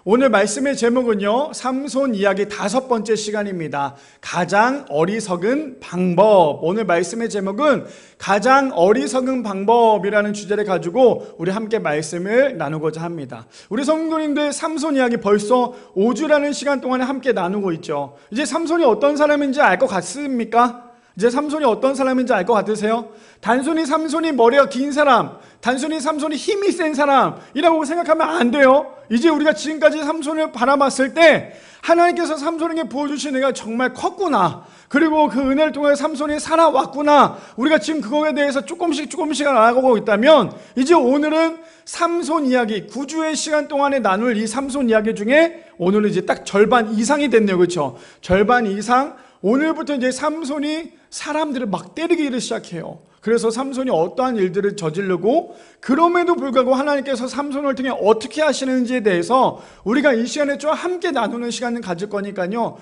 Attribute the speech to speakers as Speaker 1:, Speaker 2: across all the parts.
Speaker 1: 오늘 말씀의 제목은요, 삼손 이야기 5번째 시간입니다. 가장 어리석은 방법. 오늘 말씀의 제목은 가장 어리석은 방법이라는 주제를 가지고 우리 함께 말씀을 나누고자 합니다. 우리 성도님들 삼손 이야기 벌써 5주라는 시간 동안에 함께 나누고 있죠. 이제 삼손이 어떤 사람인지 알 것 같습니까? 이제 삼손이 어떤 사람인지 알 것 같으세요? 단순히 삼손이 머리가 긴 사람, 단순히 삼손이 힘이 센 사람이라고 생각하면 안 돼요. 이제 우리가 지금까지 삼손을 바라봤을 때 하나님께서 삼손에게 부어주신 은혜가 정말 컸구나, 그리고 그 은혜를 통해 삼손이 살아왔구나, 우리가 지금 그거에 대해서 조금씩 알아가고 있다면, 이제 오늘은 삼손 이야기, 9주의 시간 동안에 나눌 이 삼손 이야기 중에 오늘은 이제 딱 절반 이상이 됐네요. 그렇죠? 절반 이상. 오늘부터 이제 삼손이 사람들을 막 때리기를 시작해요. 그래서 삼손이 어떠한 일들을 저지르고, 그럼에도 불구하고 하나님께서 삼손을 통해 어떻게 하시는지에 대해서 우리가 이 시간에 좀 함께 나누는 시간을 가질 거니까요,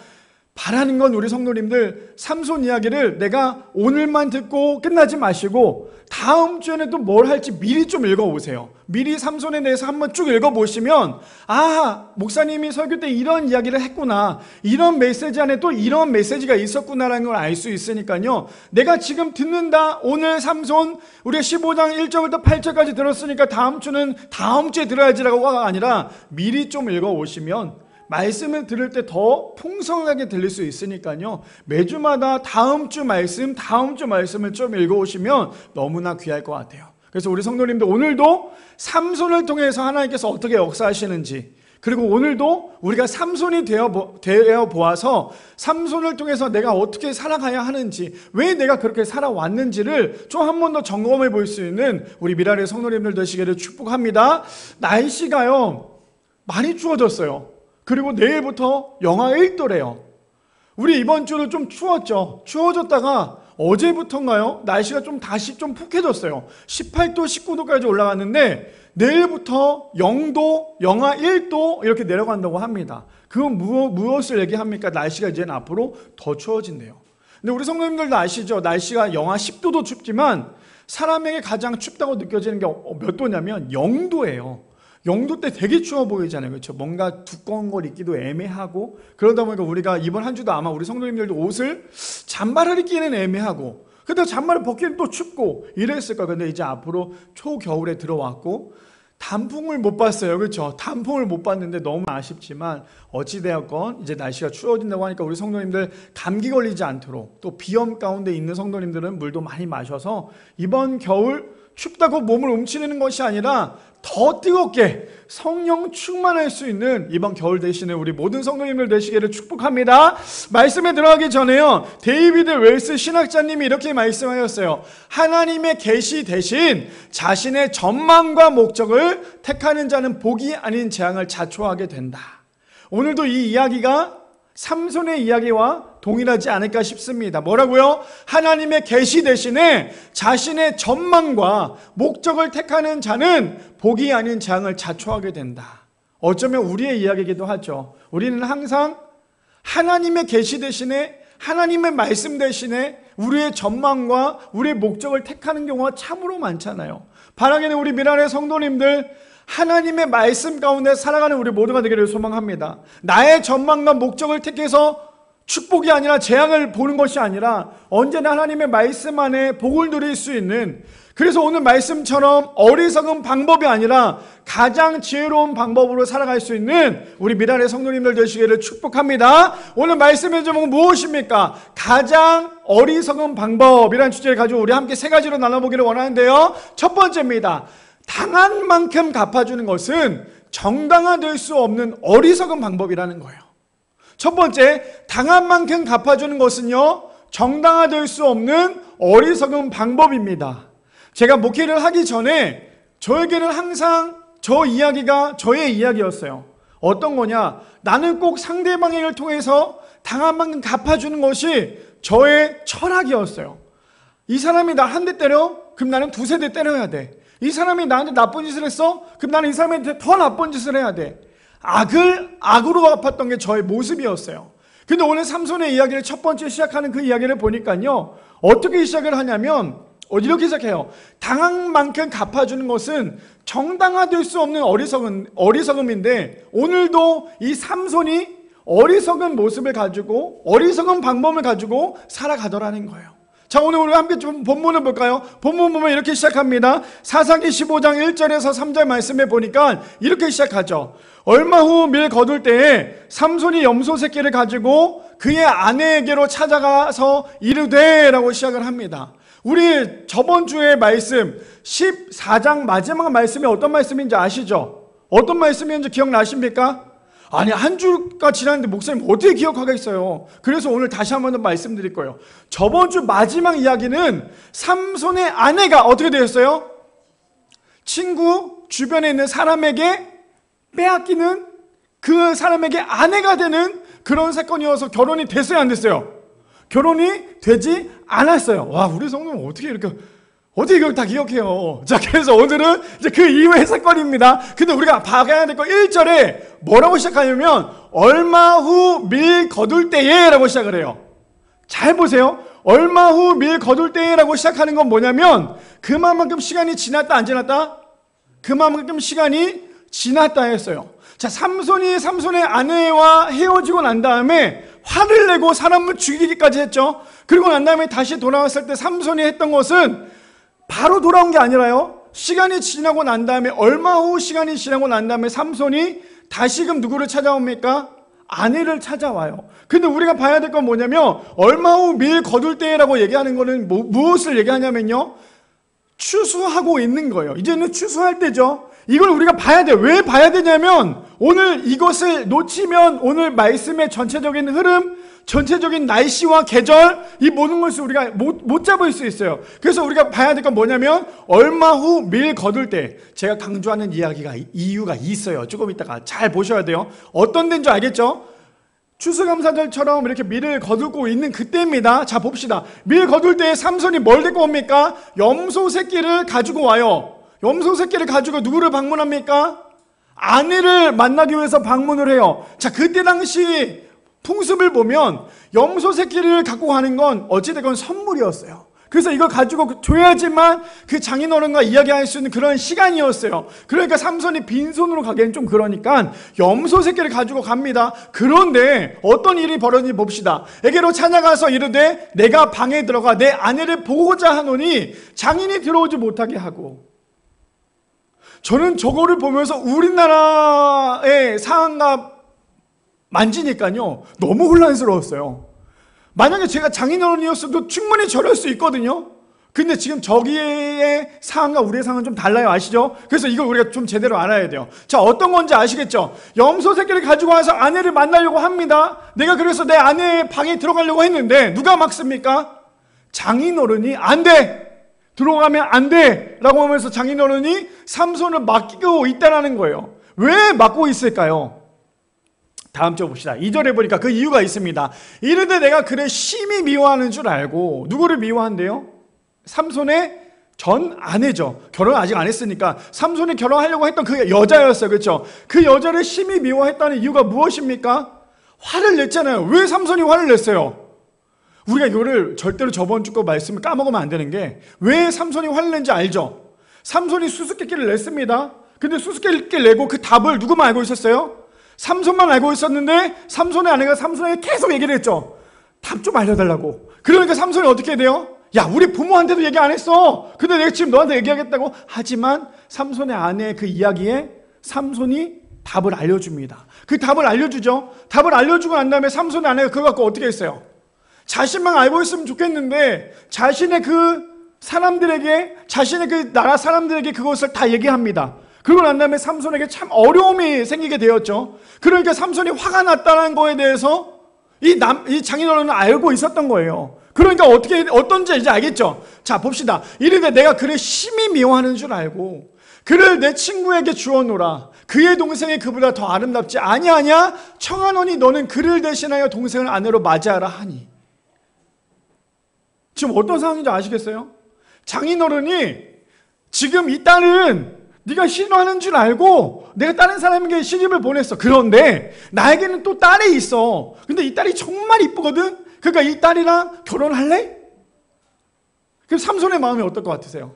Speaker 1: 바라는 건 우리 성도님들 삼손 이야기를 내가 오늘만 듣고 끝나지 마시고 다음 주에는 또 뭘 할지 미리 좀 읽어보세요. 미리 삼손에 대해서 한번 쭉 읽어보시면, 아, 목사님이 설교 때 이런 이야기를 했구나, 이런 메시지 안에 또 이런 메시지가 있었구나라는 걸 알 수 있으니까요, 내가 지금 듣는다, 오늘 삼손 우리가 15장 1절부터 8절까지 들었으니까 다음 주는 다음 주에 들어야지라고가 아니라 미리 좀 읽어오시면 말씀을 들을 때 더 풍성하게 들릴 수 있으니까요, 매주마다 다음 주 말씀을 좀 읽어오시면 너무나 귀할 것 같아요. 그래서 우리 성도님들 오늘도 삼손을 통해서 하나님께서 어떻게 역사하시는지, 그리고 오늘도 우리가 삼손이 되어 보아서 삼손을 통해서 내가 어떻게 살아가야 하는지, 왜 내가 그렇게 살아왔는지를 좀 한 번 더 점검해 볼 수 있는 우리 미라의 성도님들 되시기를 축복합니다. 날씨가요 많이 추워졌어요. 그리고 내일부터 영하 1도래요. 우리 이번 주는 좀 추웠죠. 추워졌다가 어제부터인가요? 날씨가 다시 좀 푹해졌어요. 18도, 19도까지 올라갔는데 내일부터 0도, 영하 1도 이렇게 내려간다고 합니다. 그건 무엇을 얘기합니까? 날씨가 이제는 앞으로 더 추워진대요. 근데 우리 성도님들도 아시죠? 날씨가 영하 10도도 춥지만 사람에게 가장 춥다고 느껴지는 게 몇 도냐면 0도예요. 0도 때 되게 추워 보이잖아요. 그렇죠? 뭔가 두꺼운 걸 입기도 애매하고, 그러다 보니까 우리가 이번 한 주도 아마 우리 성도님들도 옷을 잠바를 입기는 애매하고, 근데 잠바를 벗기는 또 춥고 이랬을 거예요. 근데 이제 앞으로 초겨울에 들어왔고 단풍을 못 봤어요. 그렇죠? 단풍을 못 봤는데 너무 아쉽지만 어찌되었건 이제 날씨가 추워진다고 하니까 우리 성도님들 감기 걸리지 않도록, 또 비염 가운데 있는 성도님들은 물도 많이 마셔서 이번 겨울 춥다고 몸을 움츠리는 것이 아니라 더 뜨겁게 성령 충만할 수 있는 이번 겨울 되시는 우리 모든 성도님들 되시기를 축복합니다. 말씀에 들어가기 전에요, 데이비드 웰스 신학자님이 이렇게 말씀하셨어요. 하나님의 계시 대신 자신의 전망과 목적을 택하는 자는 복이 아닌 재앙을 자초하게 된다. 오늘도 이 이야기가 삼손의 이야기와 동일하지 않을까 싶습니다. 뭐라고요? 하나님의 계시 대신에 자신의 전망과 목적을 택하는 자는 복이 아닌 재앙을 자초하게 된다. 어쩌면 우리의 이야기이기도 하죠. 우리는 항상 하나님의 계시 대신에, 하나님의 말씀 대신에 우리의 전망과 우리의 목적을 택하는 경우가 참으로 많잖아요. 바라기는 우리 미라의 성도님들 하나님의 말씀 가운데 살아가는 우리 모두가 되기를 소망합니다. 나의 전망과 목적을 택해서 축복이 아니라 재앙을 보는 것이 아니라 언제나 하나님의 말씀 안에 복을 누릴 수 있는, 그래서 오늘 말씀처럼 어리석은 방법이 아니라 가장 지혜로운 방법으로 살아갈 수 있는 우리 미라의 성도님들 되시기를 축복합니다. 오늘 말씀의 제목은 무엇입니까? 가장 어리석은 방법이라는 주제를 가지고 우리 함께 3가지로 나눠보기를 원하는데요, 첫 번째입니다. 당한 만큼 갚아주는 것은 정당화될 수 없는 어리석은 방법이라는 거예요. 첫 번째, 당한 만큼 갚아주는 것은요, 정당화될 수 없는 어리석은 방법입니다. 제가 목회를 하기 전에 저에게는 항상 저 이야기가 저의 이야기였어요. 어떤 거냐? 나는 꼭 상대방을 통해서 당한 만큼 갚아주는 것이 저의 철학이었어요. 이 사람이 나 한 대 때려? 그럼 나는 2-3대 때려야 돼. 이 사람이 나한테 나쁜 짓을 했어? 그럼 나는 이 사람한테 더 나쁜 짓을 해야 돼. 악을 악으로 갚았던 게 저의 모습이었어요. 근데 오늘 삼손의 이야기를 첫 번째 시작하는 그 이야기를 보니까요, 어떻게 시작을 하냐면 이렇게 시작해요. 당한 만큼 갚아주는 것은 정당화될 수 없는 어리석음인데, 오늘도 이 삼손이 어리석은 모습을 가지고, 어리석은 방법을 가지고 살아가더라는 거예요. 자, 오늘 우리 함께 좀 본문을 볼까요? 본문 보면 이렇게 시작합니다. 사사기 15장 1절에서 3절 말씀에 보니까 이렇게 시작하죠. 얼마 후 밀 거둘 때에 삼손이 염소 새끼를 가지고 그의 아내에게로 찾아가서 이르되 라고 시작을 합니다. 우리 저번 주에 말씀 14장 마지막 말씀이 어떤 말씀인지 아시죠? 어떤 말씀인지 기억나십니까? 아니, 한 주가 지났는데 목사님 어떻게 기억하겠어요? 그래서 오늘 다시 한번 더 말씀드릴 거예요. 저번 주 마지막 이야기는 삼손의 아내가 어떻게 되었어요? 친구 주변에 있는 사람에게 빼앗기는, 그 사람에게 아내가 되는 그런 사건이어서 결혼이 됐어요, 안 됐어요? 결혼이 되지 않았어요. 와, 우리 성도는 어떻게 이걸 다 기억해요? 자, 그래서 오늘은 이제 그 이후의 사건입니다. 근데 우리가 봐야 될 거 1절에 뭐라고 시작하냐면, 얼마 후 밀 거둘 때에 라고 시작을 해요. 잘 보세요. 얼마 후 밀 거둘 때에 라고 시작하는 건 뭐냐면, 그만큼 시간이 지났다, 안 지났다? 그만큼 시간이 지났다 했어요. 자, 삼손의 아내와 헤어지고 난 다음에 화를 내고 사람을 죽이기까지 했죠. 그리고 난 다음에 다시 돌아왔을 때 삼손이 했던 것은 바로 돌아온 게 아니라요, 시간이 지나고 난 다음에, 얼마 후 시간이 지나고 난 다음에 삼손이 다시금 누구를 찾아옵니까? 아내를 찾아와요. 근데 우리가 봐야 될 건 뭐냐면, 얼마 후 밀 거둘 때라고 얘기하는 거는 무엇을 얘기하냐면요, 추수하고 있는 거예요. 이제는 추수할 때죠. 이걸 우리가 봐야 돼요. 왜 봐야 되냐면, 오늘 이것을 놓치면 오늘 말씀의 전체적인 흐름, 전체적인 날씨와 계절, 이 모든 것을 우리가 못 잡을 수 있어요. 그래서 우리가 봐야 될 건 뭐냐면, 얼마 후 밀 거둘 때, 제가 강조하는 이유가 있어요. 조금 이따가 잘 보셔야 돼요. 어떤 데인 줄 알겠죠? 추수감사절처럼 이렇게 밀을 거두고 있는 그때입니다. 자, 봅시다. 밀 거둘 때 삼손이 뭘 데리고 옵니까? 염소 새끼를 가지고 와요. 염소 새끼를 가지고 누구를 방문합니까? 아내를 만나기 위해서 방문을 해요. 자, 그때 당시 풍습을 보면 염소 새끼를 갖고 가는 건 어찌됐건 선물이었어요. 그래서 이걸 가지고 줘야지만 그 장인어른과 이야기할 수 있는 그런 시간이었어요. 그러니까 삼손이 빈손으로 가기엔 좀 그러니까 염소 새끼를 가지고 갑니다. 그런데 어떤 일이 벌어지는지 봅시다. 에게로 찾아가서 이르되 내가 방에 들어가 내 아내를 보고자 하노니 장인이 들어오지 못하게 하고. 저는 저거를 보면서 우리나라의 상황과 만지니까요, 너무 혼란스러웠어요. 만약에 제가 장인어른이었어도 충분히 저럴 수 있거든요. 근데 지금 저기의 상황과 우리의 상황은 좀 달라요. 아시죠? 그래서 이걸 우리가 좀 제대로 알아야 돼요. 자, 어떤 건지 아시겠죠? 염소 새끼를 가지고 와서 아내를 만나려고 합니다. 내가 그래서 내 아내의 방에 들어가려고 했는데 누가 막습니까? 장인어른이 안 돼! 들어가면 안 돼! 라고 하면서 장인어른이 삼손을 맡기고 있다는 거예요. 왜 맡고 있을까요? 다음 절 봅시다. 2절에 보니까 그 이유가 있습니다. 이르되 내가 그를 심히 미워하는 줄 알고. 누구를 미워한대요? 삼손의 전 아내죠. 결혼 아직 안 했으니까 삼손이 결혼하려고 했던 그 여자였어요. 그렇죠? 그 여자를 심히 미워했다는 이유가 무엇입니까? 화를 냈잖아요. 왜 삼손이 화를 냈어요? 우리가 이거를 절대로 저번 주 거 말씀을 까먹으면 안 되는 게, 왜 삼손이 화를 낸지 알죠? 삼손이 수수께끼를 냈습니다. 근데 수수께끼를 내고 그 답을 누구만 알고 있었어요? 삼손만 알고 있었는데 삼손의 아내가 삼손에게 계속 얘기를 했죠. 답 좀 알려달라고. 그러니까 삼손이 어떻게 돼요? 야, 우리 부모한테도 얘기 안 했어. 근데 내가 지금 너한테 얘기하겠다고. 하지만 삼손의 아내의 그 이야기에 삼손이 답을 알려줍니다. 그 답을 알려주죠. 답을 알려주고 난 다음에 삼손의 아내가 그거 갖고 어떻게 했어요? 자신만 알고 있으면 좋겠는데 자신의 그 사람들에게, 자신의 그 나라 사람들에게 그것을 다 얘기합니다. 그러고 난 다음에 삼손에게 참 어려움이 생기게 되었죠. 그러니까 삼손이 화가 났다는 거에 대해서 이 장인어른은 알고 있었던 거예요. 그러니까 어떤지 이제 알겠죠? 자, 봅시다. 이르되 내가 그를 심히 미워하는 줄 알고 그를 내 친구에게 주어노라. 그의 동생이 그보다 더 아름답지 아니하냐? 청하노니 너는 그를 대신하여 동생을 아내로 맞이하라 하니. 지금 어떤 상황인지 아시겠어요? 장인어른이 지금 이 딸은 네가 싫어하는 줄 알고 내가 다른 사람에게 시집을 보냈어. 그런데 나에게는 또 딸이 있어. 근데 이 딸이 정말 이쁘거든. 그러니까 이 딸이랑 결혼할래? 그럼 삼손의 마음이 어떨 것 같으세요?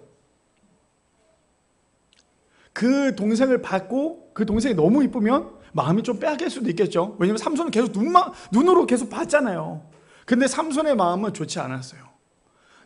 Speaker 1: 그 동생을 받고 그 동생이 너무 이쁘면 마음이 좀 빼앗길 수도 있겠죠. 왜냐면 삼손은 계속 눈으로 계속 봤잖아요. 근데 삼손의 마음은 좋지 않았어요.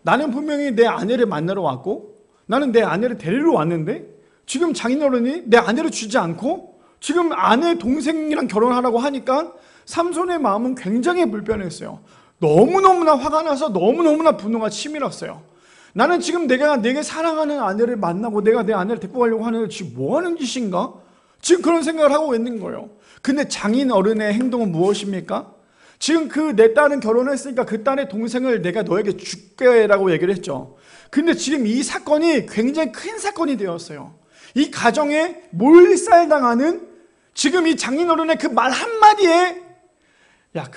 Speaker 1: 나는 분명히 내 아내를 만나러 왔고, 나는 내 아내를 데리러 왔는데 지금 장인어른이 내 아내를 주지 않고 지금 아내 동생이랑 결혼하라고 하니까 삼손의 마음은 굉장히 불편했어요. 너무너무나 화가 나서 너무너무나 분노가 치밀었어요. 나는 지금 내가 내게 사랑하는 아내를 만나고 내가 내 아내를 데리고 가려고 하는데 지금 뭐 하는 짓인가? 지금 그런 생각을 하고 있는 거예요. 근데 장인 어른의 행동은 무엇입니까? 지금 그 내 딸은 결혼했으니까 그 딸의 동생을 내가 너에게 줄게라고 얘기를 했죠. 근데 지금 이 사건이 굉장히 큰 사건이 되었어요. 이 가정에 몰살당하는 지금 이 장인 어른의 그 말 한마디에 야,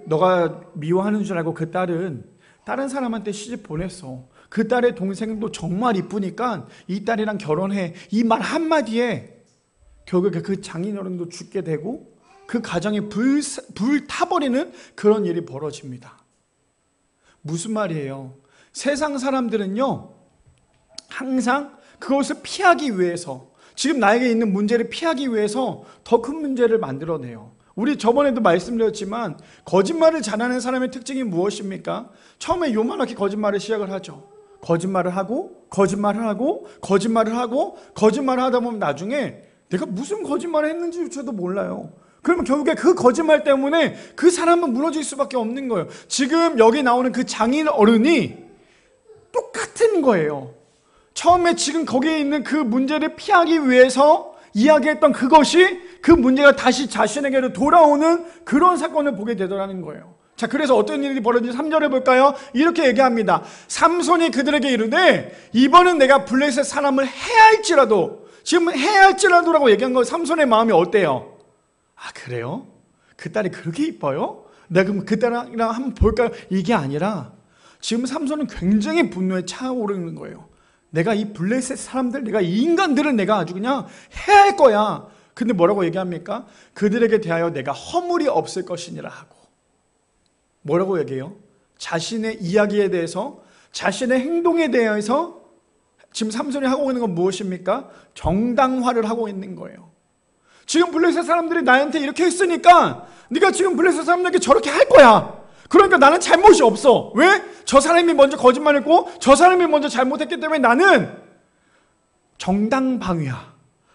Speaker 1: 너가 미워하는 줄 알고 그 딸은 다른 사람한테 시집 보냈어. 그 딸의 동생도 정말 이쁘니까 이 딸이랑 결혼해. 이 말 한마디에 결국에 그 장인어른도 죽게 되고 그 가정이 불타버리는 그런 일이 벌어집니다. 무슨 말이에요? 세상 사람들은요, 항상 그것을 피하기 위해서, 지금 나에게 있는 문제를 피하기 위해서 더 큰 문제를 만들어내요. 우리 저번에도 말씀드렸지만 거짓말을 잘하는 사람의 특징이 무엇입니까? 처음에 요만하게 거짓말을 시작을 하죠. 거짓말을 하고 거짓말을 하고 거짓말을 하고 거짓말을 하다 보면 나중에 내가 무슨 거짓말을 했는지조차도 몰라요. 그러면 결국에 그 거짓말 때문에 그 사람은 무너질 수밖에 없는 거예요. 지금 여기 나오는 그 장인 어른이 똑같은 거예요. 처음에 지금 거기에 있는 그 문제를 피하기 위해서 이야기했던 그것이 그 문제가 다시 자신에게로 돌아오는 그런 사건을 보게 되더라는 거예요. 자, 그래서 어떤 일이 벌어진지 3절에 볼까요? 이렇게 얘기합니다. 삼손이 그들에게 이르되 이번은 내가 블레셋 사람을 해야 할지라도, 지금 해야 할지라도라고 얘기한 건 삼손의 마음이 어때요? 아, 그래요? 그 딸이 그렇게 이뻐요? 내가 그럼 그 딸이랑 한번 볼까요? 이게 아니라 지금 삼손은 굉장히 분노에 차오르는 거예요. 내가 이 블레셋 사람들, 내가 이 인간들은 내가 아주 그냥 해야 할 거야. 근데 뭐라고 얘기합니까? 그들에게 대하여 내가 허물이 없을 것이니라 하고. 뭐라고 얘기해요? 자신의 이야기에 대해서, 자신의 행동에 대해서 지금 삼손이 하고 있는 건 무엇입니까? 정당화를 하고 있는 거예요. 지금 블레셋 사람들이 나한테 이렇게 했으니까 네가 지금 블레셋 사람들에게 저렇게 할 거야. 그러니까 나는 잘못이 없어. 왜? 저 사람이 먼저 거짓말했고 저 사람이 먼저 잘못했기 때문에 나는 정당방위야.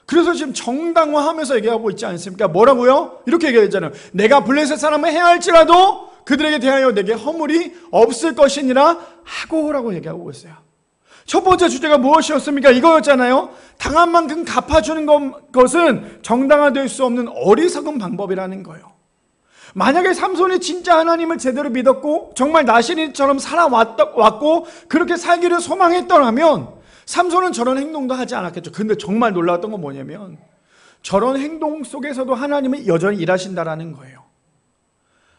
Speaker 1: 그래서 지금 정당화하면서 얘기하고 있지 않습니까? 뭐라고요? 이렇게 얘기했잖아요. 내가 블레셋 사람을 해야 할지라도 그들에게 대하여 내게 허물이 없을 것이니라 하고라고 얘기하고 있어요. 첫 번째 주제가 무엇이었습니까? 이거였잖아요. 당한 만큼 갚아주는 것은 정당화될 수 없는 어리석은 방법이라는 거예요. 만약에 삼손이 진짜 하나님을 제대로 믿었고 정말 나시린처럼 살아왔고 그렇게 살기를 소망했더라면 삼손은 저런 행동도 하지 않았겠죠. 근데 정말 놀라웠던 건 뭐냐면 저런 행동 속에서도 하나님이 여전히 일하신다라는 거예요.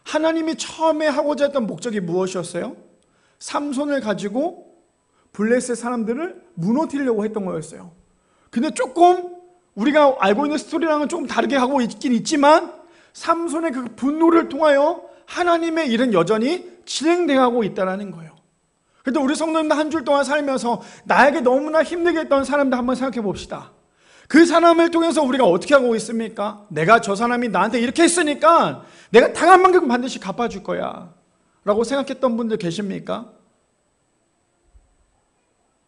Speaker 1: 하나님이 처음에 하고자 했던 목적이 무엇이었어요? 삼손을 가지고 블레셋 사람들을 무너뜨리려고 했던 거였어요. 근데 조금 우리가 알고 있는 스토리랑은 조금 다르게 하고 있긴 있지만 삼손의 그 분노를 통하여 하나님의 일은 여전히 진행되고 있다는 거예요. 그런데 우리 성도님들 한 줄 동안 살면서 나에게 너무나 힘들게 했던 사람들 한번 생각해 봅시다. 그 사람을 통해서 우리가 어떻게 하고 있습니까? 내가 저 사람이 나한테 이렇게 했으니까 내가 당한 만큼 반드시 갚아줄 거야 라고 생각했던 분들 계십니까?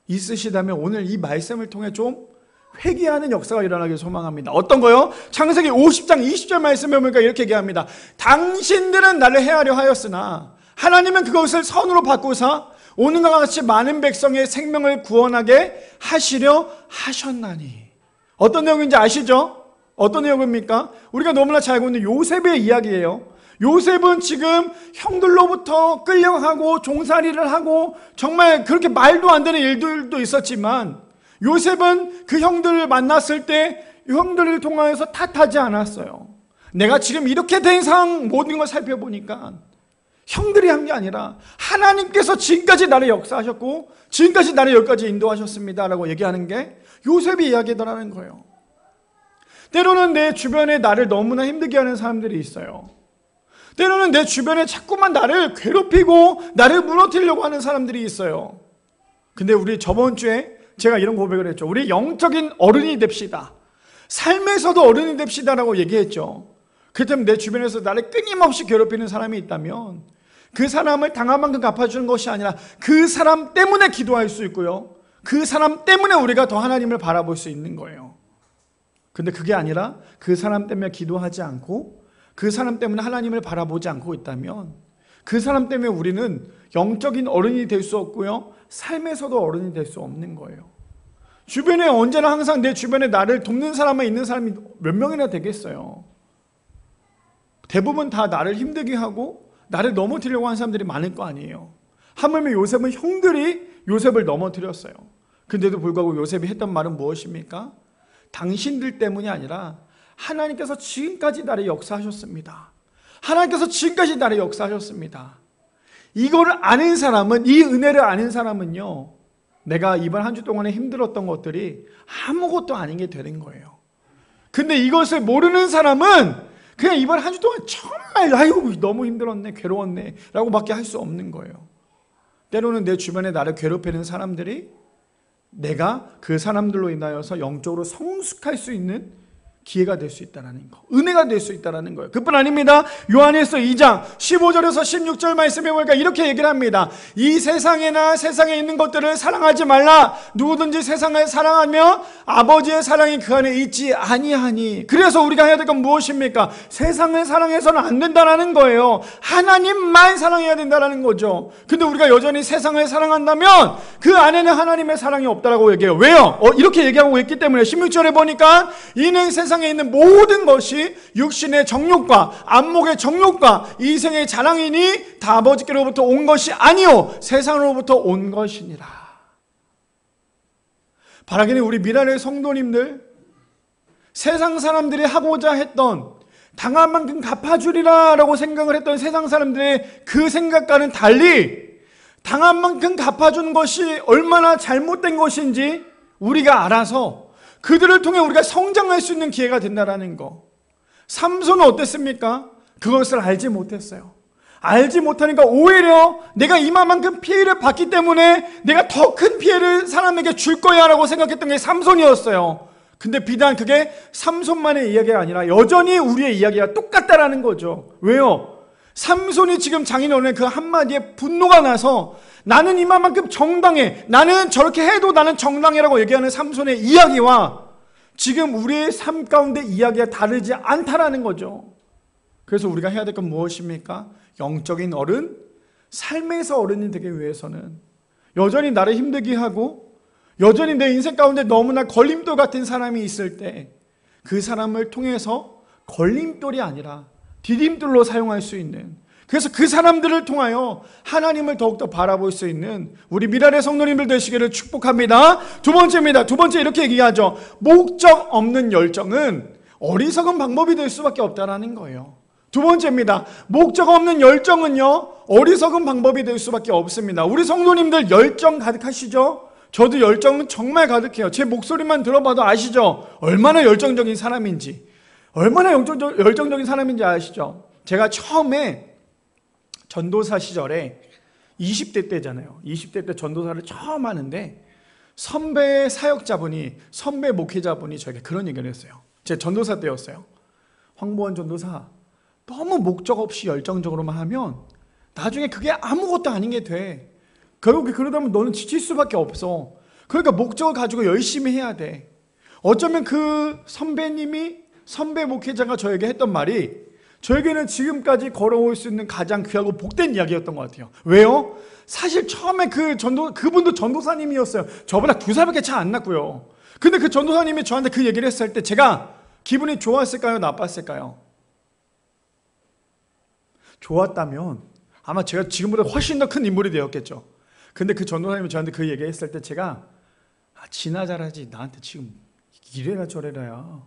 Speaker 1: 있으시다면 오늘 이 말씀을 통해 좀 회개하는 역사가 일어나길 소망합니다. 어떤 거요? 창세기 50장 20절 말씀에 보니까 이렇게 얘기합니다. 당신들은 나를 해하려 하였으나 하나님은 그것을 선으로 바꾸사 오늘과 같이 많은 백성의 생명을 구원하게 하시려 하셨나니. 어떤 내용인지 아시죠? 어떤 내용입니까? 우리가 너무나 잘 알고 있는 요셉의 이야기예요. 요셉은 지금 형들로부터 끌려가고 종살이를 하고 정말 그렇게 말도 안 되는 일들도 있었지만 요셉은 그 형들을 만났을 때 형들을 통하여서 탓하지 않았어요. 내가 지금 이렇게 된 상황 모든 걸 살펴보니까 형들이 한 게 아니라 하나님께서 지금까지 나를 역사하셨고 지금까지 나를 여기까지 인도하셨습니다 라고 얘기하는 게 요셉의 이야기더라는 거예요. 때로는 내 주변에 나를 너무나 힘들게 하는 사람들이 있어요. 때로는 내 주변에 자꾸만 나를 괴롭히고 나를 무너뜨리려고 하는 사람들이 있어요. 근데 우리 저번 주에 제가 이런 고백을 했죠. 우리 영적인 어른이 됩시다. 삶에서도 어른이 됩시다라고 얘기했죠. 그렇다면 내 주변에서 나를 끊임없이 괴롭히는 사람이 있다면 그 사람을 당한 만큼 갚아주는 것이 아니라 그 사람 때문에 기도할 수 있고요, 그 사람 때문에 우리가 더 하나님을 바라볼 수 있는 거예요. 근데 그게 아니라 그 사람 때문에 기도하지 않고 그 사람 때문에 하나님을 바라보지 않고 있다면 그 사람 때문에 우리는 영적인 어른이 될 수 없고요, 삶에서도 어른이 될 수 없는 거예요. 주변에 언제나 항상 내 주변에 나를 돕는 사람만 있는 사람이 몇 명이나 되겠어요. 대부분 다 나를 힘들게 하고 나를 넘어뜨리려고 하는 사람들이 많을 거 아니에요. 하물며 요셉은 형들이 요셉을 넘어뜨렸어요. 근데도 불구하고 요셉이 했던 말은 무엇입니까? 당신들 때문이 아니라 하나님께서 지금까지 나를 역사하셨습니다. 하나님께서 지금까지 나를 역사하셨습니다. 이거를 아는 사람은, 이 은혜를 아는 사람은요, 내가 이번 한 주 동안에 힘들었던 것들이 아무것도 아닌 게 되는 거예요. 근데 이것을 모르는 사람은 그냥 이번 한 주 동안 정말 아이고 너무 힘들었네, 괴로웠네 라고 밖에 할 수 없는 거예요. 때로는 내 주변에 나를 괴롭히는 사람들이 내가 그 사람들로 인하여서 영적으로 성숙할 수 있는 기회가 될 수 있다는 거, 은혜가 될 수 있다는 거예요. 그뿐 아닙니다. 요한일서 2장 15절에서 16절 말씀에 보니까 이렇게 얘기를 합니다. 이 세상에나 세상에 있는 것들을 사랑하지 말라. 누구든지 세상을 사랑하며 아버지의 사랑이 그 안에 있지 아니하니. 그래서 우리가 해야 될 건 무엇입니까? 세상을 사랑해서는 안 된다는 거예요. 하나님만 사랑해야 된다는 거죠. 근데 우리가 여전히 세상을 사랑한다면 그 안에는 하나님의 사랑이 없다라고 얘기해요. 왜요? 이렇게 얘기하고 있기 때문에 16절에 보니까 이는 세상에 있는 모든 것이 육신의 정욕과 안목의 정욕과 이생의 자랑이니 다 아버지께로부터 온 것이 아니요 세상으로부터 온 것이니라. 바라기는 우리 미라의 성도님들, 세상 사람들이 하고자 했던 당한 만큼 갚아주리라 라고 생각을 했던 세상 사람들의 그 생각과는 달리 당한 만큼 갚아주는 것이 얼마나 잘못된 것인지 우리가 알아서 그들을 통해 우리가 성장할 수 있는 기회가 된다는 거. 삼손은 어땠습니까? 그것을 알지 못했어요. 알지 못하니까 오히려 내가 이만큼 피해를 받기 때문에 내가 더 큰 피해를 사람에게 줄 거야 라고 생각했던 게 삼손이었어요. 근데 비단 그게 삼손만의 이야기가 아니라 여전히 우리의 이야기가 똑같다라는 거죠. 왜요? 삼손이 지금 장인어른의 그 한마디에 분노가 나서 나는 이만큼 정당해, 나는 저렇게 해도 나는 정당해라고 얘기하는 삼손의 이야기와 지금 우리의 삶 가운데 이야기가 다르지 않다라는 거죠. 그래서 우리가 해야 될 건 무엇입니까? 영적인 어른, 삶에서 어른이 되기 위해서는 여전히 나를 힘들게 하고 여전히 내 인생 가운데 너무나 걸림돌 같은 사람이 있을 때 그 사람을 통해서 걸림돌이 아니라 디딤돌로 사용할 수 있는, 그래서 그 사람들을 통하여 하나님을 더욱더 바라볼 수 있는 우리 미랄의 성도님들 되시기를 축복합니다. 두 번째입니다. 두 번째 이렇게 얘기하죠. 목적 없는 열정은 어리석은 방법이 될 수밖에 없다는 거예요. 두 번째입니다. 목적 없는 열정은요, 어리석은 방법이 될 수밖에 없습니다. 우리 성도님들 열정 가득하시죠? 저도 열정은 정말 가득해요. 제 목소리만 들어봐도 아시죠? 얼마나 열정적인 사람인지, 얼마나 열정적인 사람인지 아시죠? 제가 처음에 전도사 시절에 20대 때잖아요. 20대 때 전도사를 처음 하는데 선배 사역자분이, 선배 목회자분이 저에게 그런 얘기를 했어요. 제 전도사 때였어요. 황보원 전도사, 너무 목적 없이 열정적으로만 하면 나중에 그게 아무것도 아닌 게 돼. 결국 그러다 보면 너는 지칠 수밖에 없어. 그러니까 목적을 가지고 열심히 해야 돼. 어쩌면 그 선배 목회자가 저에게 했던 말이 저에게는 지금까지 걸어올 수 있는 가장 귀하고 복된 이야기였던 것 같아요. 왜요? 사실 처음에 그분도 전도사님이었어요. 저보다 2살밖에 차 안 났고요. 근데 그 전도사님이 저한테 그 얘기를 했을 때 제가 기분이 좋았을까요? 나빴을까요? 좋았다면 아마 제가 지금보다 훨씬 더 큰 인물이 되었겠죠. 근데 그 전도사님이 저한테 그 얘기 했을 때 제가 지나 잘하지 나한테 지금 이래라 저래라야.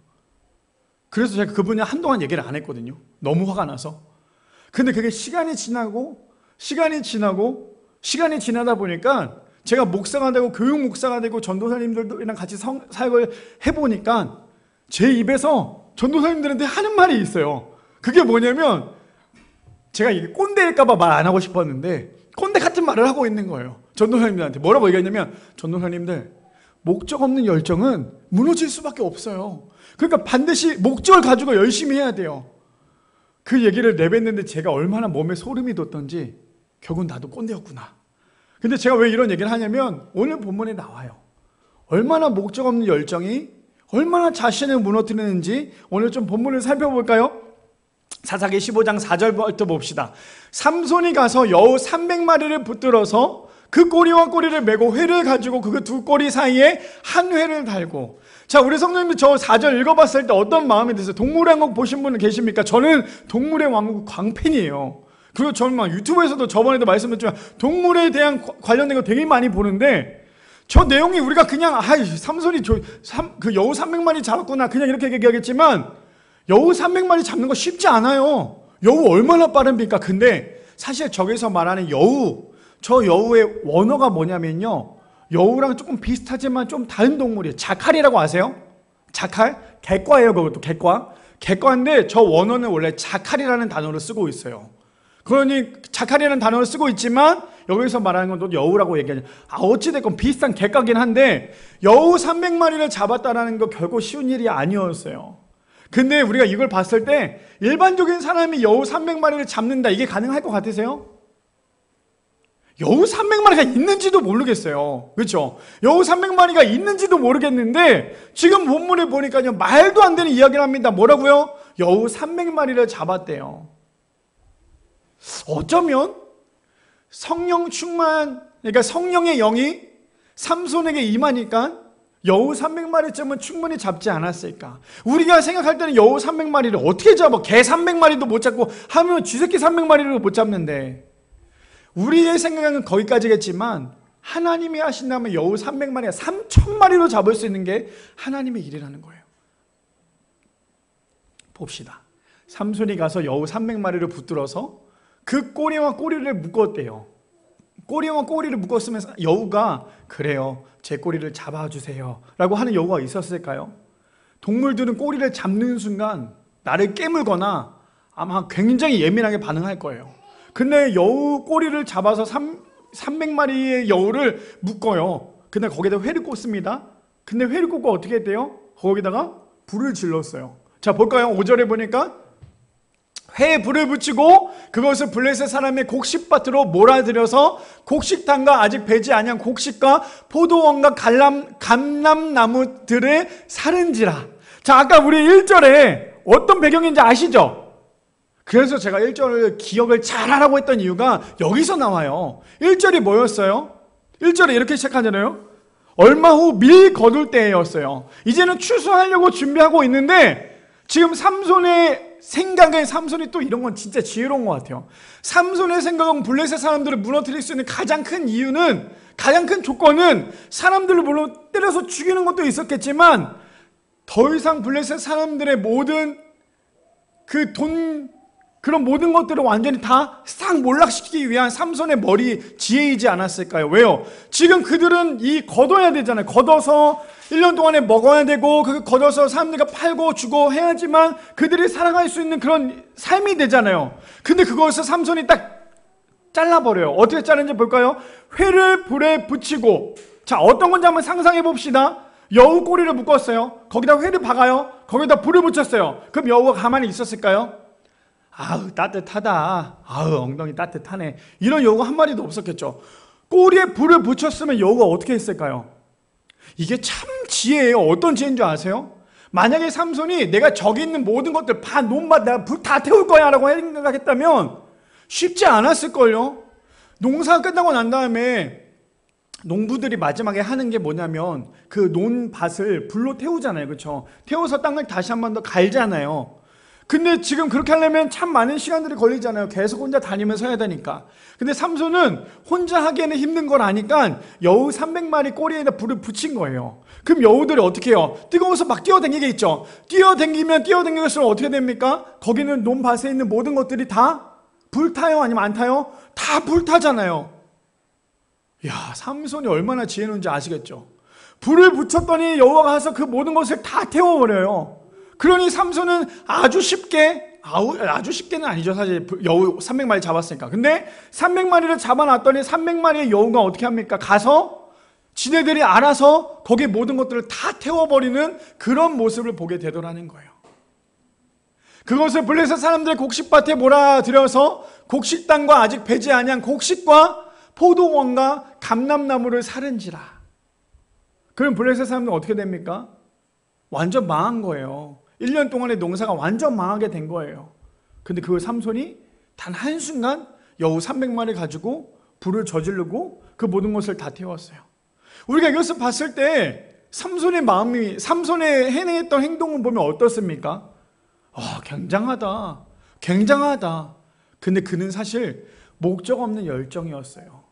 Speaker 1: 그래서 제가 그분이 한동안 얘기를 안 했거든요. 너무 화가 나서. 근데 그게 시간이 지나다 보니까 제가 목사가 되고 교육 목사가 되고 전도사님들이랑 같이 사역을 해보니까 제 입에서 전도사님들한테 하는 말이 있어요. 그게 뭐냐면 제가 이게 꼰대일까봐 말 안 하고 싶었는데 꼰대 같은 말을 하고 있는 거예요. 전도사님들한테 뭐라고 얘기했냐면, 전도사님들, 목적 없는 열정은 무너질 수밖에 없어요. 그러니까 반드시 목적을 가지고 열심히 해야 돼요. 그 얘기를 내뱉는데 제가 얼마나 몸에 소름이 돋던지 결국 나도 꼰대였구나. 근데 제가 왜 이런 얘기를 하냐면 오늘 본문에 나와요. 얼마나 목적 없는 열정이 얼마나 자신을 무너뜨리는지 오늘 좀 본문을 살펴볼까요? 사사기 15장 4절부터 봅시다. 삼손이 가서 여우 300마리를 붙들어서 그 꼬리와 꼬리를 메고 회를 가지고 그 두 꼬리 사이에 한 회를 달고. 자, 우리 성도님들 저 4절 읽어봤을 때 어떤 마음이 드세요? 동물의 왕국 보신 분 계십니까? 저는 동물의 왕국 광팬이에요. 그리고 저는 막 유튜브에서도 저번에도 말씀드렸지만 동물에 대한 관련된 거 되게 많이 보는데 저 내용이 우리가 그냥 삼손이 그 여우 300마리 잡았구나 그냥 이렇게 얘기하겠지만 여우 300마리 잡는 거 쉽지 않아요. 여우 얼마나 빠릅니까? 근데 사실 저기서 말하는 여우, 저 여우의 원어가 뭐냐면요, 여우랑 조금 비슷하지만 좀 다른 동물이에요. 자칼이라고 아세요? 자칼? 객과예요. 그것도 객과인데 저 원어는 원래 자칼이라는 단어를 쓰고 있어요. 그러니 자칼이라는 단어를 쓰고 있지만 여기서 말하는 건 또 여우라고 얘기하죠. 어찌됐건 비슷한 객과긴 한데 여우 300마리를 잡았다라는 거 결코 쉬운 일이 아니었어요. 근데 우리가 이걸 봤을 때 일반적인 사람이 여우 300마리를 잡는다, 이게 가능할 것 같으세요? 여우 300마리가 있는지도 모르겠어요. 그렇죠? 여우 300마리가 있는지도 모르겠는데 지금 본문을 보니까요, 말도 안 되는 이야기를 합니다. 뭐라고요? 여우 300마리를 잡았대요. 어쩌면 성령 충만, 그러니까 성령의 영이 삼손에게 임하니까 여우 300마리쯤은 충분히 잡지 않았을까? 우리가 생각할 때는 여우 300마리를 어떻게 잡아? 개 300마리도 못 잡고 하면 쥐새끼 300마리를 못 잡는데, 우리의 생각은 거기까지겠지만 하나님이 하신다면 여우 300마리가 3,000마리로 잡을 수 있는 게 하나님의 일이라는 거예요. 봅시다. 삼손이 가서 여우 300마리를 붙들어서 그 꼬리와 꼬리를 묶었대요. 꼬리와 꼬리를 묶었으면 여우가 그래요, 제 꼬리를 잡아주세요 라고 하는 여우가 있었을까요? 동물들은 꼬리를 잡는 순간 나를 깨물거나 아마 굉장히 예민하게 반응할 거예요. 근데 여우 꼬리를 잡아서 300마리의 여우를 묶어요. 근데 거기다 회를 꽂습니다. 근데 회를 꽂고 어떻게 했대요? 거기다가 불을 질렀어요. 자, 볼까요? 5절에 보니까 회에 불을 붙이고 그것을 블레셋 사람의 곡식밭으로 몰아들여서 곡식탕과 아직 배지 아니한 곡식과 포도원과 감람나무들을 사른지라. 자, 아까 우리 1절에 어떤 배경인지 아시죠? 그래서 제가 1절을 기억을 잘하라고 했던 이유가 여기서 나와요. 1절이 뭐였어요? 1절에 이렇게 시작하잖아요. 얼마 후 밀 거둘 때였어요. 이제는 추수하려고 준비하고 있는데 지금 삼손의 생각에, 삼손이 또 이런 건 진짜 지혜로운 것 같아요. 삼손의 생각은 블레셋 사람들을 무너뜨릴 수 있는 가장 큰 이유는, 가장 큰 조건은 사람들을 물론 때려서 죽이는 것도 있었겠지만 더 이상 블레셋 사람들의 모든 그런 모든 것들을 완전히 다 싹 몰락시키기 위한 삼손의 머리 지혜이지 않았을까요? 왜요? 지금 그들은 걷어야 되잖아요. 걷어서 1년 동안에 먹어야 되고, 그 걷어서 사람들과 팔고 주고 해야지만 그들이 살아갈 수 있는 그런 삶이 되잖아요. 근데 그것을 삼손이 딱 잘라버려요. 어떻게 자르는지 볼까요? 회를 불에 붙이고, 자, 어떤 건지 한번 상상해 봅시다. 여우 꼬리를 묶었어요. 거기다 회를 박아요. 거기다 불을 붙였어요. 그럼 여우가 가만히 있었을까요? 아우, 따뜻하다. 아우, 엉덩이 따뜻하네. 이런 여우가 한 마리도 없었겠죠. 꼬리에 불을 붙였으면 여우가 어떻게 했을까요? 이게 참 지혜예요. 어떤 지혜인 줄 아세요? 만약에 삼손이 내가 저기 있는 모든 것들 논밭 내가 불 다 태울 거야 라고 생각했다면 쉽지 않았을걸요. 농사 끝나고 난 다음에 농부들이 마지막에 하는 게 뭐냐면 그 논밭을 불로 태우잖아요. 그렇죠? 태워서 땅을 다시 한 번 더 갈잖아요. 근데 지금 그렇게 하려면 참 많은 시간들이 걸리잖아요. 계속 혼자 다니면서 해야 되니까. 근데 삼손은 혼자 하기에는 힘든 걸 아니까 여우 300마리 꼬리에다 불을 붙인 거예요. 그럼 여우들이 어떻게 해요? 뜨거워서 막 뛰어다니겠죠. 뛰어다니면서 어떻게 됩니까? 거기는 논밭에 있는 모든 것들이 다 불타요? 아니면 안 타요? 다 불타잖아요. 야, 삼손이 얼마나 지혜로운지 아시겠죠? 불을 붙였더니 여우가 가서 그 모든 것을 다 태워버려요. 그러니 삼손은 아주 쉽게 아주 쉽게는 아니죠. 사실 여우 300마리 잡았으니까. 근데 300마리를 잡아놨더니 300마리의 여우가 어떻게 합니까? 가서 지네들이 알아서 거기에 모든 것들을 다 태워버리는 그런 모습을 보게 되더라는 거예요. 그것을 블레셋 사람들의 곡식밭에 몰아들여서 곡식당과 아직 배지 아니한 곡식과 포도원과 감람나무를 사른지라. 그럼 블레셋 사람들은 어떻게 됩니까? 완전 망한 거예요. 1년 동안의 농사가 완전 망하게 된 거예요. 근데 그 삼손이 단 한순간 여우 300마리 가지고 불을 저지르고 그 모든 것을 다 태웠어요. 우리가 이것을 봤을 때 삼손의 마음이, 삼손의 행했던 행동을 보면 어떻습니까? 굉장하다. 굉장하다. 근데 그는 사실 목적 없는 열정이었어요.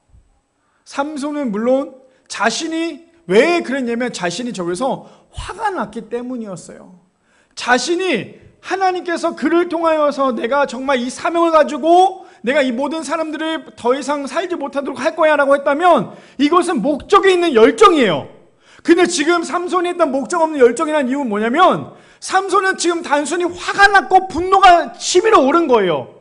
Speaker 1: 삼손은 물론 자신이 왜 그랬냐면 자신이 저기서 화가 났기 때문이었어요. 자신이 하나님께서 그를 통하여서 내가 정말 이 사명을 가지고 내가 이 모든 사람들을 더 이상 살지 못하도록 할 거야 라고 했다면 이것은 목적이 있는 열정이에요. 근데 지금 삼손이 했던 목적 없는 열정이라는 이유는 뭐냐면 삼손은 지금 단순히 화가 났고 분노가 치밀어 오른 거예요.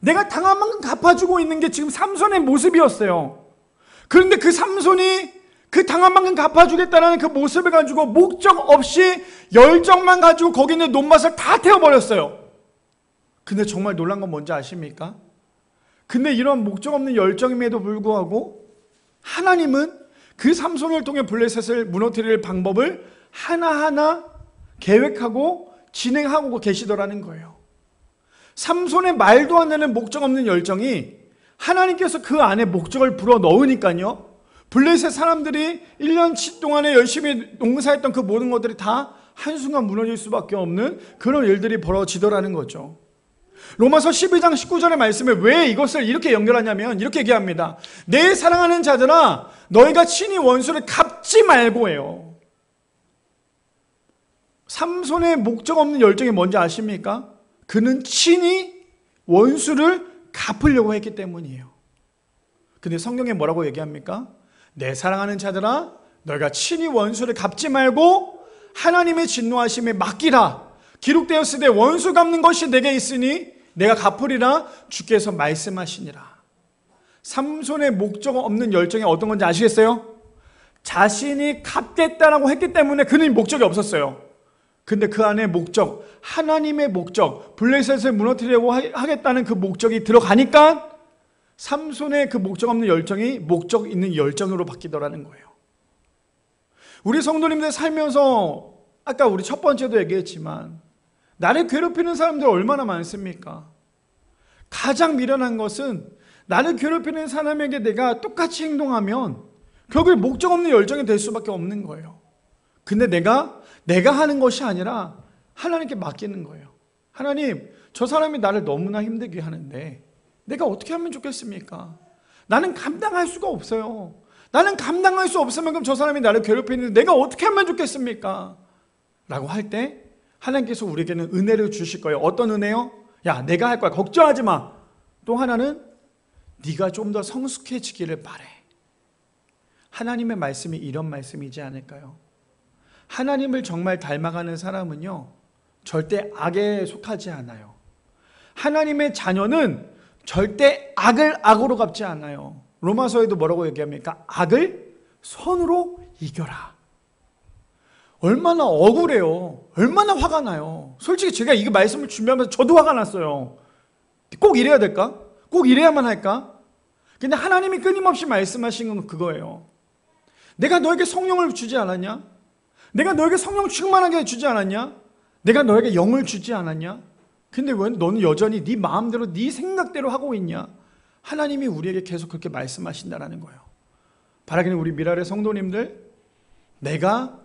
Speaker 1: 내가 당한 만큼 갚아주고 있는 게 지금 삼손의 모습이었어요. 그런데 그 삼손이 그 당한 만큼 갚아주겠다는 그 모습을 가지고 목적 없이 열정만 가지고 거기 있는 논밭을 다 태워버렸어요. 근데 정말 놀란 건 뭔지 아십니까? 근데 이런 목적 없는 열정임에도 불구하고 하나님은 그 삼손을 통해 블레셋을 무너뜨릴 방법을 하나하나 계획하고 진행하고 계시더라는 거예요. 삼손의 말도 안 되는 목적 없는 열정이 하나님께서 그 안에 목적을 불어 넣으니까요. 블레셋 사람들이 1년치 동안에 열심히 농사했던 그 모든 것들이 다 한순간 무너질 수밖에 없는 그런 일들이 벌어지더라는 거죠. 로마서 12장 19절의 말씀에 왜 이것을 이렇게 연결하냐면 이렇게 얘기합니다. 내 사랑하는 자들아 너희가 친히 원수를 갚지 말고 해요. 삼손의 목적 없는 열정이 뭔지 아십니까? 그는 친히 원수를 갚으려고 했기 때문이에요. 근데 성경에 뭐라고 얘기합니까? 내 사랑하는 자들아 너희가 친히 원수를 갚지 말고 하나님의 진노하심에 맡기라. 기록되었으되 원수 갚는 것이 내게 있으니 내가 갚으리라 주께서 말씀하시니라. 삼손의 목적 없는 열정이 어떤 건지 아시겠어요? 자신이 갚겠다라고 했기 때문에 그는 목적이 없었어요. 근데 그 안에 목적, 하나님의 목적, 블레셋을 무너뜨리려고 하겠다는 그 목적이 들어가니까 삼손의 그 목적 없는 열정이 목적 있는 열정으로 바뀌더라는 거예요. 우리 성도님들 살면서 아까 우리 첫 번째도 얘기했지만 나를 괴롭히는 사람들 얼마나 많습니까? 가장 미련한 것은 나를 괴롭히는 사람에게 내가 똑같이 행동하면 결국 목적 없는 열정이 될 수밖에 없는 거예요. 근데 내가 하는 것이 아니라 하나님께 맡기는 거예요. 하나님, 저 사람이 나를 너무나 힘들게 하는데 내가 어떻게 하면 좋겠습니까? 나는 감당할 수가 없어요. 나는 감당할 수 없으면 그럼 저 사람이 나를 괴롭히는데 내가 어떻게 하면 좋겠습니까? 라고 할 때 하나님께서 우리에게는 은혜를 주실 거예요. 어떤 은혜요? 야, 내가 할 거야. 걱정하지 마. 또 하나는 네가 좀 더 성숙해지기를 바래. 하나님의 말씀이 이런 말씀이지 않을까요? 하나님을 정말 닮아가는 사람은요, 절대 악에 속하지 않아요. 하나님의 자녀는 절대 악을 악으로 갚지 않아요. 로마서에도 뭐라고 얘기합니까? 악을 선으로 이겨라. 얼마나 억울해요. 얼마나 화가 나요. 솔직히 제가 이 말씀을 준비하면서 저도 화가 났어요. 꼭 이래야 될까? 꼭 이래야만 할까? 근데 하나님이 끊임없이 말씀하신 건 그거예요. 내가 너에게 성령을 주지 않았냐? 내가 너에게 성령 충만하게 주지 않았냐? 내가 너에게 영을 주지 않았냐? 근데 왜 너는 여전히 네 마음대로 네 생각대로 하고 있냐? 하나님이 우리에게 계속 그렇게 말씀하신다는 거예요. 바라기는 우리 미랄의 성도님들, 내가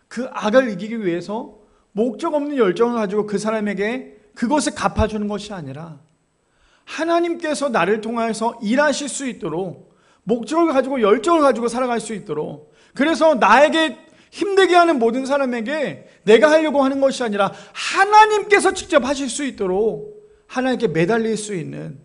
Speaker 1: 그 악을 이기기 위해서 목적 없는 열정을 가지고 그 사람에게 그것을 갚아주는 것이 아니라 하나님께서 나를 통해서 일하실 수 있도록 목적을 가지고 열정을 가지고 살아갈 수 있도록, 그래서 나에게 힘들게 하는 모든 사람에게 내가 하려고 하는 것이 아니라 하나님께서 직접 하실 수 있도록 하나님께 매달릴 수 있는,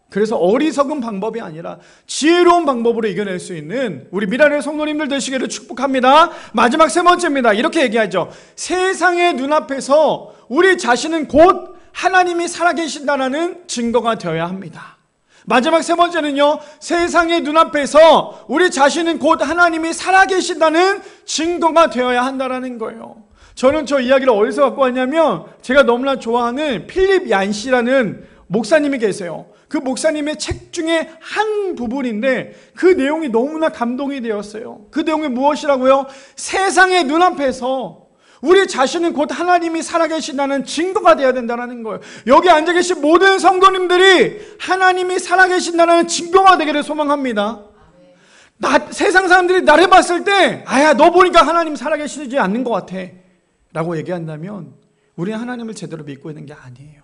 Speaker 1: 그래서 어리석은 방법이 아니라 지혜로운 방법으로 이겨낼 수 있는 우리 미랄의 성도님들 되시기를 축복합니다. 마지막 세 번째입니다. 이렇게 얘기하죠. 세상의 눈앞에서 우리 자신은 곧 하나님이 살아계신다는 증거가 되어야 합니다. 마지막 세 번째는요, 세상의 눈앞에서 우리 자신은 곧 하나님이 살아계신다는 증거가 되어야 한다는 거예요. 저는 저 이야기를 어디서 갖고 왔냐면, 제가 너무나 좋아하는 필립 얀시라는 목사님이 계세요. 그 목사님의 책 중에 한 부분인데 그 내용이 너무나 감동이 되었어요. 그 내용이 무엇이라고요? 세상의 눈앞에서 우리 자신은 곧 하나님이 살아계신다는 증거가 되어야 된다는 거예요. 여기 앉아 계신 모든 성도님들이 하나님이 살아계신다는 증거가 되기를 소망합니다. 세상 사람들이 나를 봤을 때, 아야, 너 보니까 하나님 살아계시지 않는 것 같아 라고 얘기한다면 우리는 하나님을 제대로 믿고 있는 게 아니에요.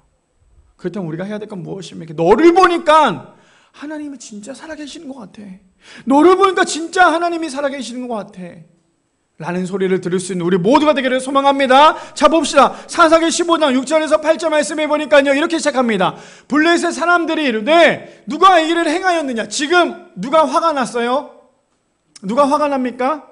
Speaker 1: 그렇다면 우리가 해야 될 건 무엇입니까? 너를 보니까 하나님이 진짜 살아계시는 것 같아. 너를 보니까 진짜 하나님이 살아계시는 것 같아 라는 소리를 들을 수 있는 우리 모두가 되기를 소망합니다. 자, 봅시다. 사사기 15장 6절에서 8절 말씀해 보니까요, 이렇게 시작합니다. 블레셋 사람들이 이르되 누가 이 일을 행하였느냐. 지금 누가 화가 났어요? 누가 화가 납니까?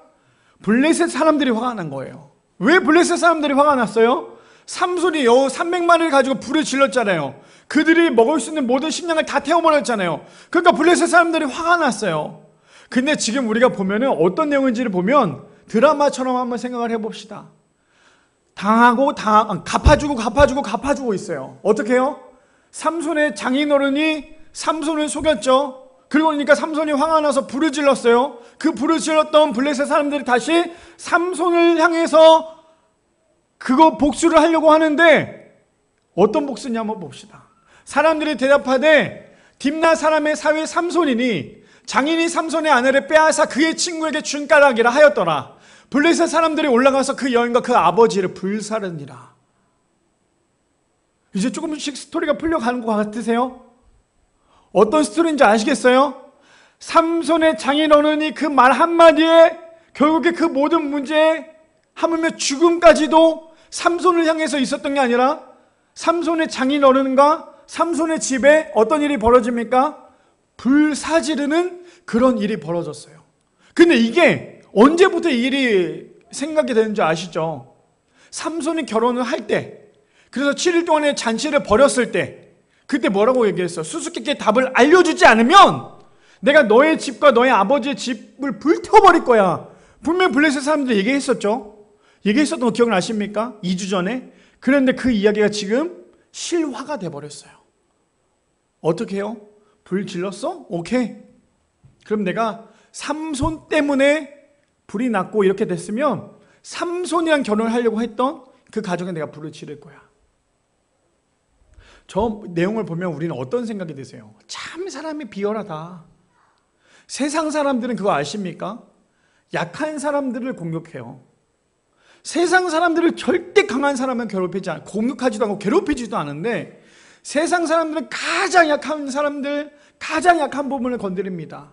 Speaker 1: 블레셋 사람들이 화가 난 거예요. 왜 블레셋 사람들이 화가 났어요? 삼손이 여우 300마리를 가지고 불을 질렀잖아요. 그들이 먹을 수 있는 모든 식량을 다 태워버렸잖아요. 그러니까 블레셋 사람들이 화가 났어요. 근데 지금 우리가 보면은 어떤 내용인지를 보면 드라마처럼 한번 생각을 해봅시다. 갚아주고 있어요. 어떻게 해요? 삼손의 장인어른이 삼손을 속였죠. 그리고 그러니까 삼손이 화가 나서 불을 질렀어요. 그 불을 질렀던 블레셋 사람들이 다시 삼손을 향해서 그거 복수를 하려고 하는데 어떤 복수냐 한번 봅시다. 사람들이 대답하되 딥나 사람의 사위 삼손이니 장인이 삼손의 아내를 빼앗아 그의 친구에게 준 까닭이라 하였더라. 블레셋 사람들이 올라가서 그 여인과 그 아버지를 불사르니라. 이제 조금씩 스토리가 풀려가는 것 같으세요? 어떤 스토리인지 아시겠어요? 삼손의 장인어른이 그 말 한마디에 결국에 그 모든 문제에 하물며 죽음까지도 삼손을 향해서 있었던 게 아니라 삼손의 장인어른과 삼손의 집에 어떤 일이 벌어집니까? 불사지르는 그런 일이 벌어졌어요. 근데 이게 언제부터 이 일이 생각이 되는지 아시죠? 삼손이 결혼을 할 때, 그래서 7일 동안의 잔치를 벌였을 때, 그때 뭐라고 얘기했어? 수수께끼의 답을 알려주지 않으면 내가 너의 집과 너의 아버지의 집을 불태워버릴 거야. 분명히 블레셋 사람들이 얘기했었죠. 얘기했었던 거 기억나십니까? 2주 전에. 그런데 그 이야기가 지금 실화가 돼버렸어요. 어떻게 해요? 불 질렀어? 오케이. 그럼 내가 삼손 때문에 불이 났고 이렇게 됐으면 삼손이랑 결혼을 하려고 했던 그 가정에 내가 불을 지를 거야. 저 내용을 보면 우리는 어떤 생각이 드세요? 참 사람이 비열하다. 세상 사람들은 그거 아십니까? 약한 사람들을 공격해요. 세상 사람들을 절대 강한 사람은 괴롭히지 않고 공격하지도 않고 괴롭히지도 않은데 세상 사람들은 가장 약한 사람들, 가장 약한 부분을 건드립니다.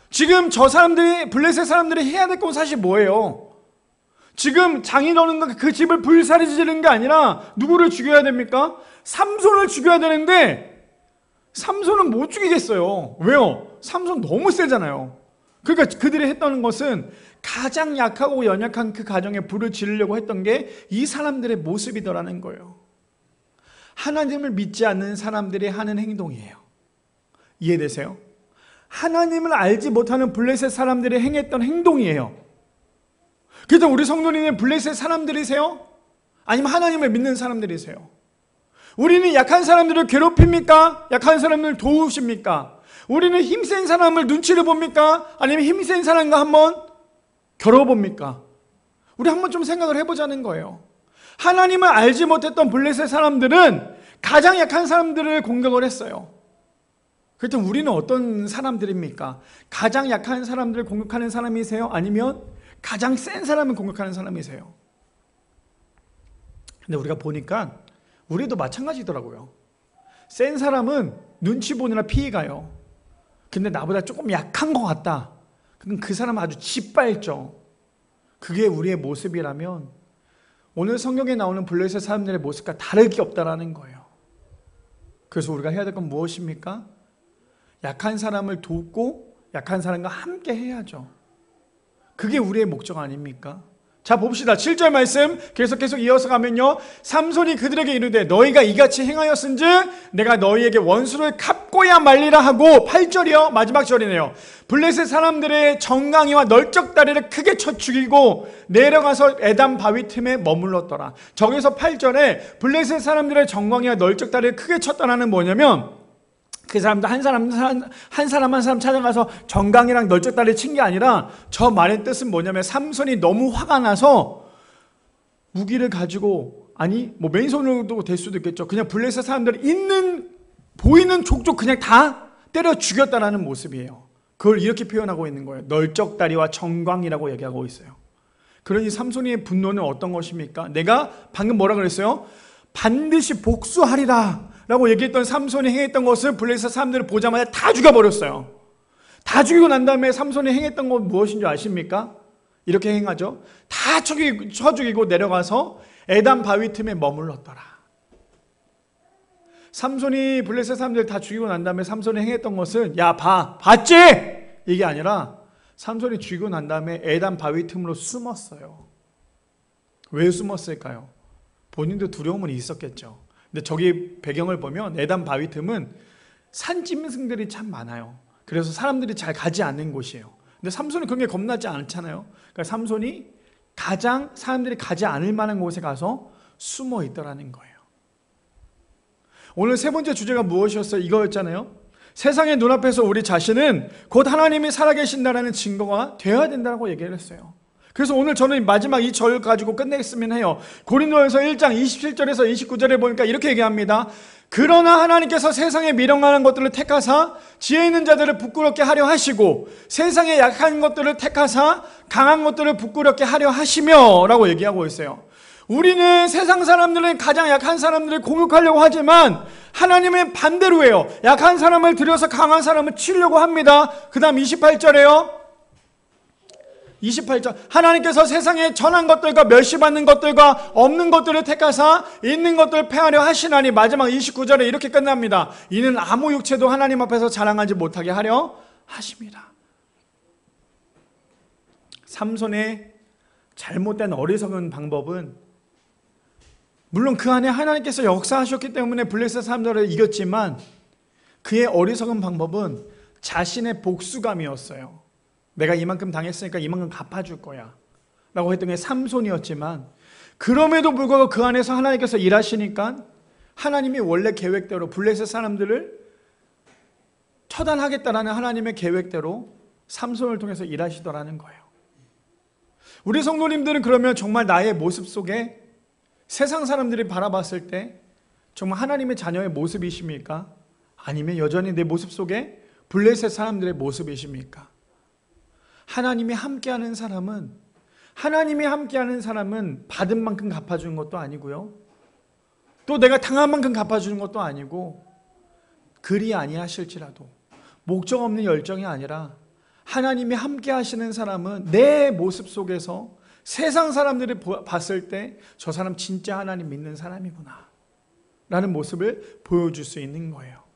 Speaker 1: 지금 저 사람들이, 블레셋 사람들이 해야 될 건 사실 뭐예요? 지금 장인어른과 그 집을 불살이 지르는 게 아니라 누구를 죽여야 됩니까? 삼손을 죽여야 되는데 삼손은 못 죽이겠어요. 왜요? 삼손 너무 세잖아요. 그러니까 그들이 했던 것은 가장 약하고 연약한 그 가정에 불을 지르려고 했던 게 이 사람들의 모습이더라는 거예요. 하나님을 믿지 않는 사람들이 하는 행동이에요. 이해되세요? 하나님을 알지 못하는 블레셋 사람들이 행했던 행동이에요. 그래서 우리 성도님은 블레셋 사람들이세요? 아니면 하나님을 믿는 사람들이세요? 우리는 약한 사람들을 괴롭힙니까? 약한 사람들을 도우십니까? 우리는 힘센 사람을 눈치를 봅니까? 아니면 힘센 사람과 한번 겨뤄봅니까? 우리 한번 좀 생각을 해보자는 거예요. 하나님을 알지 못했던 블레셋 사람들은 가장 약한 사람들을 공격을 했어요. 그렇다면 우리는 어떤 사람들입니까? 가장 약한 사람들을 공격하는 사람이세요? 아니면 가장 센 사람을 공격하는 사람이세요? 근데 우리가 보니까 우리도 마찬가지더라고요. 센 사람은 눈치 보느라 피해가요. 근데 나보다 조금 약한 것 같다. 그럼 그 사람은 아주 짓밟죠. 그게 우리의 모습이라면 오늘 성경에 나오는 블레셋 사람들의 모습과 다를 게 없다라는 거예요. 그래서 우리가 해야 될 건 무엇입니까? 약한 사람을 돕고 약한 사람과 함께 해야죠. 그게 우리의 목적 아닙니까? 자 봅시다. 7절 말씀 계속 이어서 가면요, 삼손이 그들에게 이르되 너희가 이같이 행하였은즉 내가 너희에게 원수를 갚고야 말리라 하고, 8절이요 마지막 절이네요, 블레셋 사람들의 정강이와 널쩍 다리를 크게 쳐 죽이고 내려가서 에담 바위 틈에 머물렀더라. 저기서 8절에 블레셋 사람들의 정강이와 널쩍 다리를 크게 쳤다는 뭐냐면, 그 사람들 한 사람 찾아가서 정강이랑 널쩍 다리를 친 게 아니라, 저 말의 뜻은 뭐냐면 삼손이 너무 화가 나서 무기를 가지고, 아니 뭐 맨손으로도 될 수도 있겠죠, 그냥 블레셋 사람들이 보이는 족족 그냥 다 때려 죽였다라는 모습이에요. 그걸 이렇게 표현하고 있는 거예요. 널쩍 다리와 정강이라고 얘기하고 있어요. 그러니 삼손의 분노는 어떤 것입니까? 내가 방금 뭐라 그랬어요? 반드시 복수하리라 라고 얘기했던 삼손이 행했던 것을 블레셋 사람들을 보자마자 다 죽여버렸어요. 다 죽이고 난 다음에 삼손이 행했던 건 무엇인 줄 아십니까? 이렇게 행하죠. 다 쳐 죽이고 내려가서 에담 바위 틈에 머물렀더라. 삼손이 블레셋 사람들 다 죽이고 난 다음에 삼손이 행했던 것은, 야 봤지? 이게 아니라 삼손이 죽이고 난 다음에 에담 바위 틈으로 숨었어요. 왜 숨었을까요? 본인도 두려움은 있었겠죠. 근데 저기 배경을 보면 에담 바위 틈은 산짐승들이 참 많아요. 그래서 사람들이 잘 가지 않는 곳이에요. 근데 삼손이 그런 게 겁나지 않잖아요. 그러니까 삼손이 가장 사람들이 가지 않을 만한 곳에 가서 숨어 있더라는 거예요. 오늘 세 번째 주제가 무엇이었어요? 이거였잖아요. 세상의 눈앞에서 우리 자신은 곧 하나님이 살아계신다는 증거가 되어야 된다고 얘기를 했어요. 그래서 오늘 저는 마지막 이 절 가지고 끝냈으면 해요. 고린도전서 1장 27절에서 29절에 보니까 이렇게 얘기합니다. 그러나 하나님께서 세상에 미련한 것들을 택하사 지혜 있는 자들을 부끄럽게 하려 하시고 세상에 약한 것들을 택하사 강한 것들을 부끄럽게 하려 하시며 라고 얘기하고 있어요. 우리는 세상 사람들은 가장 약한 사람들을 공격하려고 하지만 하나님은 반대로 해요. 약한 사람을 들여서 강한 사람을 치려고 합니다. 그 다음 28절에요. 28절, 하나님께서 세상에 전한 것들과 멸시받는 것들과 없는 것들을 택하사 있는 것들을 패하려 하시나니, 마지막 29절에 이렇게 끝납니다. 이는 아무 육체도 하나님 앞에서 자랑하지 못하게 하려 하십니다. 삼손의 잘못된 어리석은 방법은, 물론 그 안에 하나님께서 역사하셨기 때문에 블레셋 사람들을 이겼지만, 그의 어리석은 방법은 자신의 복수감이었어요. 내가 이만큼 당했으니까 이만큼 갚아줄 거야 라고 했던 게 삼손이었지만, 그럼에도 불구하고 그 안에서 하나님께서 일하시니까 하나님이 원래 계획대로 블레셋 사람들을 처단하겠다라는 하나님의 계획대로 삼손을 통해서 일하시더라는 거예요. 우리 성도님들은 그러면 정말 나의 모습 속에 세상 사람들이 바라봤을 때 정말 하나님의 자녀의 모습이십니까? 아니면 여전히 내 모습 속에 블레셋 사람들의 모습이십니까? 하나님이 함께하는 사람은 받은 만큼 갚아주는 것도 아니고요, 또 내가 당한 만큼 갚아주는 것도 아니고, 그리 아니하실지라도 목적 없는 열정이 아니라 하나님이 함께하시는 사람은 내 모습 속에서 세상 사람들이 봤을 때 저 사람 진짜 하나님 믿는 사람이구나 라는 모습을 보여줄 수 있는 거예요.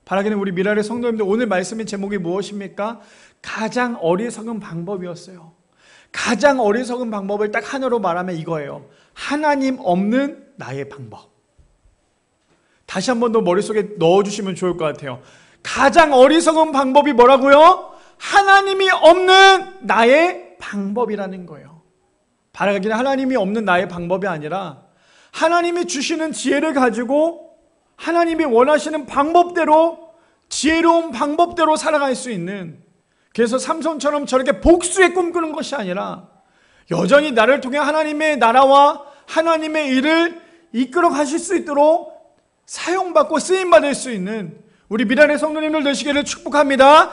Speaker 1: 바라기는 우리 미라의 성도님들, 오늘 말씀의 제목이 무엇입니까? 가장 어리석은 방법이었어요. 가장 어리석은 방법을 딱 하나로 말하면 이거예요. 하나님 없는 나의 방법. 다시 한 번 더 머릿속에 넣어주시면 좋을 것 같아요. 가장 어리석은 방법이 뭐라고요? 하나님이 없는 나의 방법이라는 거예요. 바라기는 하나님이 없는 나의 방법이 아니라 하나님이 주시는 지혜를 가지고 하나님이 원하시는 방법대로, 지혜로운 방법대로 살아갈 수 있는, 그래서 삼손처럼 저렇게 복수의 꿈꾸는 것이 아니라 여전히 나를 통해 하나님의 나라와 하나님의 일을 이끌어 가실 수 있도록 사용받고 쓰임받을 수 있는 우리 미란의 성도님들 되시기를 축복합니다.